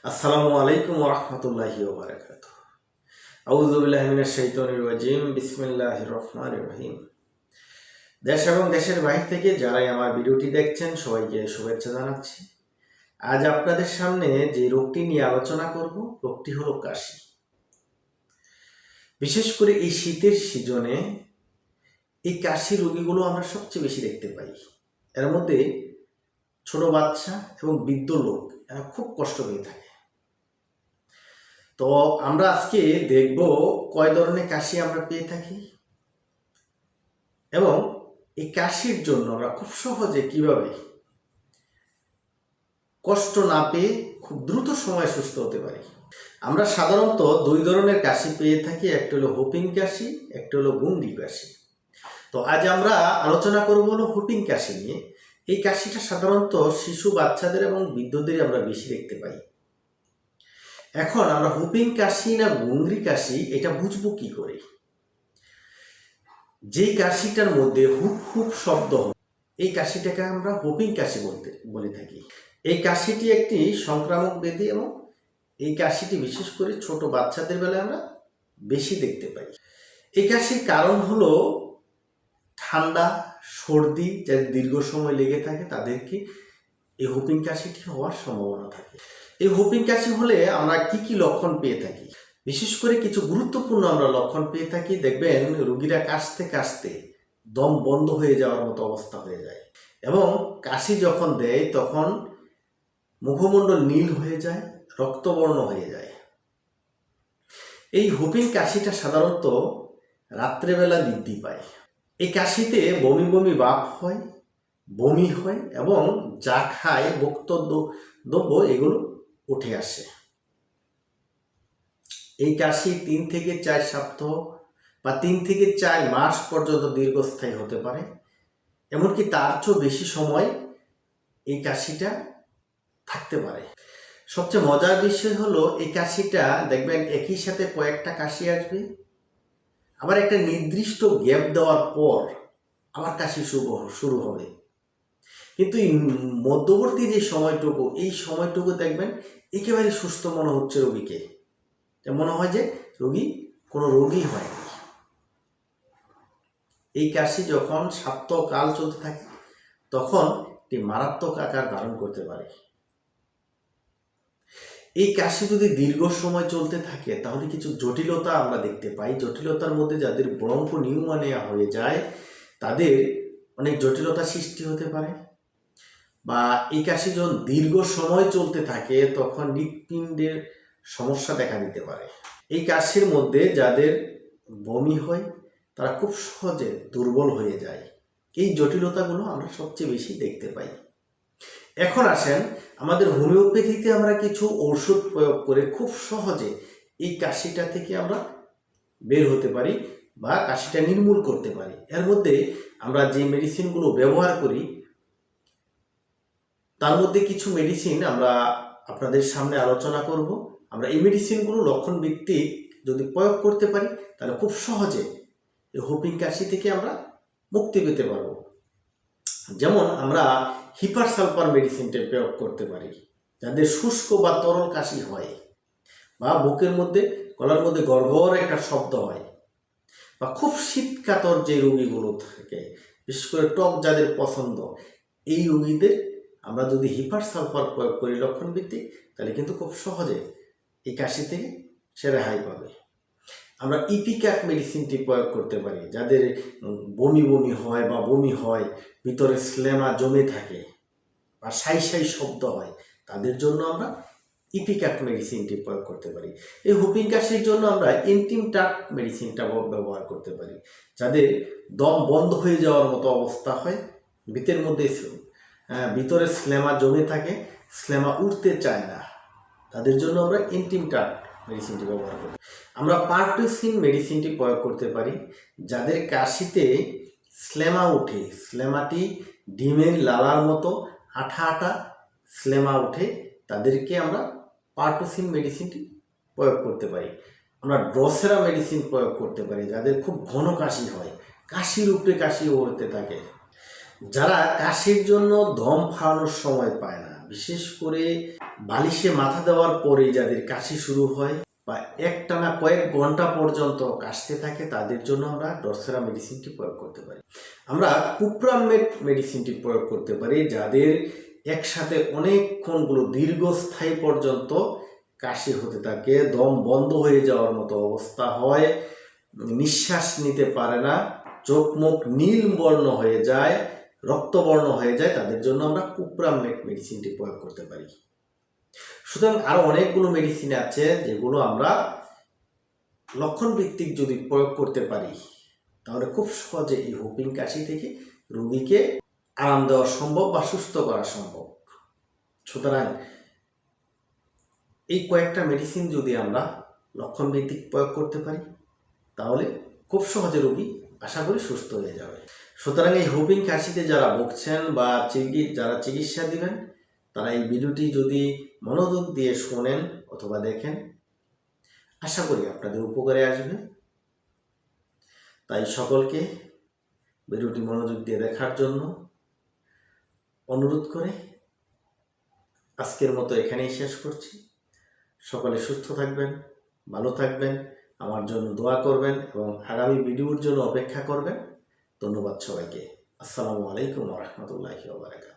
আসসালামু আলাইকুম ওয়া রাহমাতুল্লাহি ওয়া বারাকাতুহু। আউযু বিল্লাহি মিনাশ শাইতানির রাজিম। বিসমিল্লাহির রহমানির রহিম। দেশ এবং দেশের বাইরে থেকে যারাই আমার ভিডিওটি দেখছেন সবাইকে শুভেচ্ছা জানাচ্ছি। আজ আপনাদের সামনে যে রোগটি নিয়ে আলোচনা করব, রোগটি হলো কাশি। বিশেষ করে এই শীতের সিজনে এই কাশি রোগীগুলো আমরা সবচেয়ে বেশি দেখতে পাই। এর মধ্যে ছোট বাচ্চা এবং বৃদ্ধ লোক এরা খুব কষ্ট পেয়ে থাকে। তো আমরা আজকে দেখব কয় ধরনের কাশি আমরা পেয়ে থাকি এবং এই কাশির জন্য আমরা খুব সহজে কিভাবে কষ্ট না পেয়ে খুব দ্রুত সময়ে সুস্থ হতে পারি। আমরা সাধারণত দুই ধরনের কাশি পেয়ে থাকি, একটা হলো হুপিং কাশি, একটা হলো গুংরি কাশি। তো আজ আমরা আলোচনা করব হলো হুপিং কাশি নিয়ে। এই কাশিটা সাধারণত শিশু, বাচ্চাদের এবং বৃদ্ধদের আমরা বেশি দেখতে পাই। এখন আমরা হুপিং কাশি না গুংরি কাশি এটা বুঝবো কি করে? যেই কাশিটার মধ্যে হুপ হুপ শব্দ হয় এই কাশিটাকে আমরা হুপিং কাশি বলে থাকি। এই কাশিটি একটি সংক্রামক ব্যাধি এবং এই কাশিটি বিশেষ করে ছোট বাচ্চাদের বেলায় আমরা বেশি দেখতে পাই। এই কাশির কারণ হলো ঠান্ডা, সর্দি যাদের দীর্ঘ সময় লেগে থাকে তাদেরকে এই হুপিং কাশিটি হওয়ার সম্ভাবনা থাকে। এই হুপিং কাশি হলে আমরা কি কি লক্ষণ পেয়ে থাকি? বিশেষ করে কিছু গুরুত্বপূর্ণ আমরা লক্ষণ পেয়ে থাকি। দেখবেন রোগীরা কাশতে কাশতে দম বন্ধ হয়ে যাওয়ার মতো অবস্থা হয়ে যায় এবং কাশি যখন দেয় তখন মুখমণ্ডল নীল হয়ে যায়, রক্তবর্ণ হয়ে যায়। এই হুপিং কাশিটা সাধারণত রাত্রেবেলা বৃদ্ধি পায়। এই কাশিতে বমি বমি ভাব হয়, বমি হয় এবং যা খায় বক্তব্য এগুলো উঠে আসে। এই কাশি 3 থেকে 4 সপ্তাহ বা 3 থেকে 4 মাস পর্যন্ত দীর্ঘস্থায়ী হতে পারে, এমনকি তার চেয়েও বেশি সময় এই কাশিটা থাকতে পারে। সবচেয়ে মজার বিষয় হলো এই কাশিটা দেখবেন একই সাথে কয়েকটা কাশি আসবে, আবার একটা নির্দিষ্ট গ্যাপ দেওয়ার পর আবার কাশি শুরু হবে। কিন্তু এই মধ্যবর্তী যে সময়টুকু, এই সময়টুকু দেখবেন একেবারে সুস্থ মনে হচ্ছে রোগীকে, মনে হয় যে রোগী কোনো রোগী হয়নি। এই কাশি যখন সপ্তাহকাল চলতে থাকে তখন একটি মারাত্মক আকার ধারণ করতে পারে। এই কাশি যদি দীর্ঘ সময় চলতে থাকে তাহলে কিছু জটিলতা আমরা দেখতে পাই। জটিলতার মধ্যে যাদের ব্রঙ্ক নিউমোনিয়া হয়ে যায় তাদের অনেক জটিলতা সৃষ্টি হতে পারে, বা এই কাশি যখন দীর্ঘ সময় চলতে থাকে তখন হৃৎপিণ্ডের সমস্যা দেখা দিতে পারে। এই কাশির মধ্যে যাদের বমি হয় তারা খুব সহজে দুর্বল হয়ে যায়। এই জটিলতাগুলো আমরা সবচেয়ে বেশি দেখতে পাই। এখন আসেন, আমাদের হোমিওপ্যাথিতে আমরা কিছু ঔষধ প্রয়োগ করে খুব সহজে এই কাশিটা থেকে আমরা বের হতে পারি বা কাশিটা নির্মূল করতে পারি। এর মধ্যে আমরা যে মেডিসিনগুলো ব্যবহার করি তার মধ্যে কিছু মেডিসিন আমরা আপনাদের সামনে আলোচনা করব। আমরা এই মেডিসিনগুলো লক্ষণ ভিত্তিক যদি প্রয়োগ করতে পারি তাহলে খুব সহজে এই হুপিং কাশি থেকে আমরা মুক্তি পেতে পারব। যেমন আমরা হিপার সালফার মেডিসিনটা প্রয়োগ করতে পারি যাদের শুষ্ক বা তরল কাশি হয়, বা বুকের মধ্যে গলার মধ্যে গড়গড় একটা শব্দ হয়, বা খুব শীতকাতর যে রোগীগুলো থাকে, বিশেষ করে টক যাদের পছন্দ, এই রোগীদের আমরা যদি হিপার সালফার প্রয়োগ করি লক্ষণ ভিত্তিক তাহলে কিন্তু খুব সহজে এই কাশি থেকে সে রেহাই পাবে। আমরা ইপিক্যাক মেডিসিনটি প্রয়োগ করতে পারি যাদের বমি বমি হয় বা বমি হয়, ভিতরে স্লেমা জমে থাকে বা সাই সাই শব্দ হয়, তাদের জন্য আমরা ইপিক্যাক মেডিসিনটি প্রয়োগ করতে পারি। এই হুপিং কাশির জন্য আমরা এন্টিমটাক মেডিসিনটা ব্যবহার করতে পারি যাদের দম বন্ধ হয়ে যাওয়ার মতো অবস্থা হয়, ভিতরে স্লেমা জমে থাকে, স্লেমা উঠতে চায় না, তাদের জন্য আমরা এন্টিমটাক মেডিসিনটি ব্যবহার করি। আমরা পার্টুসিন মেডিসিনটি প্রয়োগ করতে পারি যাদের কাশিতে স্লেমা উঠে, স্লেমাটি ডিমের লালার মতো আঠা আঠা স্লেমা উঠে, তাদেরকে আমরা পার্টুসিন মেডিসিনটি প্রয়োগ করতে পারি। আমরা ড্রসেরা মেডিসিন প্রয়োগ করতে পারি যাদের খুব ঘন কাশি হয়, কাশির উপরে কাশি উঠতে থাকে, যারা কাশির জন্য দম ফালানোর সময় পায় না, বিশেষ করে বালিশে মাথা দেওয়ার পরে যাদের কাশি শুরু হয় বা একটানা কয়েক ঘন্টা পর্যন্ত কাশতে থাকে, তাদের জন্য আমরা ডরসেরা মেডিসিনটি প্রয়োগ করতে পারি। আমরা কুপ্রামেট মেডিসিনটি প্রয়োগ করতে পারি যাদের একসাথে অনেকক্ষণগুলো দীর্ঘস্থায়ী পর্যন্ত কাশি হতে থাকে, দম বন্ধ হয়ে যাওয়ার মতো অবস্থা হয়, নিঃশ্বাস নিতে পারে না, চোখ মুখ নীল বর্ণ হয়ে যায়, রক্তবর্ণ হয়ে যায়, তাদের জন্য আমরা কুপ্রামেট মেডিসিনটি প্রয়োগ করতে পারি। সুতরাং আরো অনেকগুলো মেডিসিন আছে যেগুলো আমরা লক্ষণ ভিত্তিক যদি প্রয়োগ করতে পারি তাহলে খুব সহজে এই হুপিং কাশি থেকে রোগীকে আরাম দেওয়া সম্ভব বা সুস্থ করা সম্ভব। সুতরাং এই কয়েকটা মেডিসিন যদি আমরা লক্ষণ ভিত্তিক প্রয়োগ করতে পারি তাহলে খুব সহজে রোগী আশা করি সুস্থ হয়ে যাবে। সুতরাং এই হুপিং কাশিতে যারা ভুগছেন বা যারা চিকিৎসা দিবেন তারা এই ভিডিওটি যদি মনোযোগ দিয়ে শোনেন অথবা দেখেন, আশা করি আপনাদের উপকারে আসবে। তাই সকলকে ভিডিওটি মনোযোগ দিয়ে দেখার জন্য অনুরোধ করে আজকের মতো এখানেই শেষ করছি। সকলে সুস্থ থাকবেন, ভালো থাকবেন, আমার জন্য দোয়া করবেন এবং আগামী ভিডিওর জন্য অপেক্ষা করবেন। ধন্যবাদ সবাইকে। আসসালামু আলাইকুম ওয়া রাহমাতুল্লাহি ওয়া বারাকাতুহু।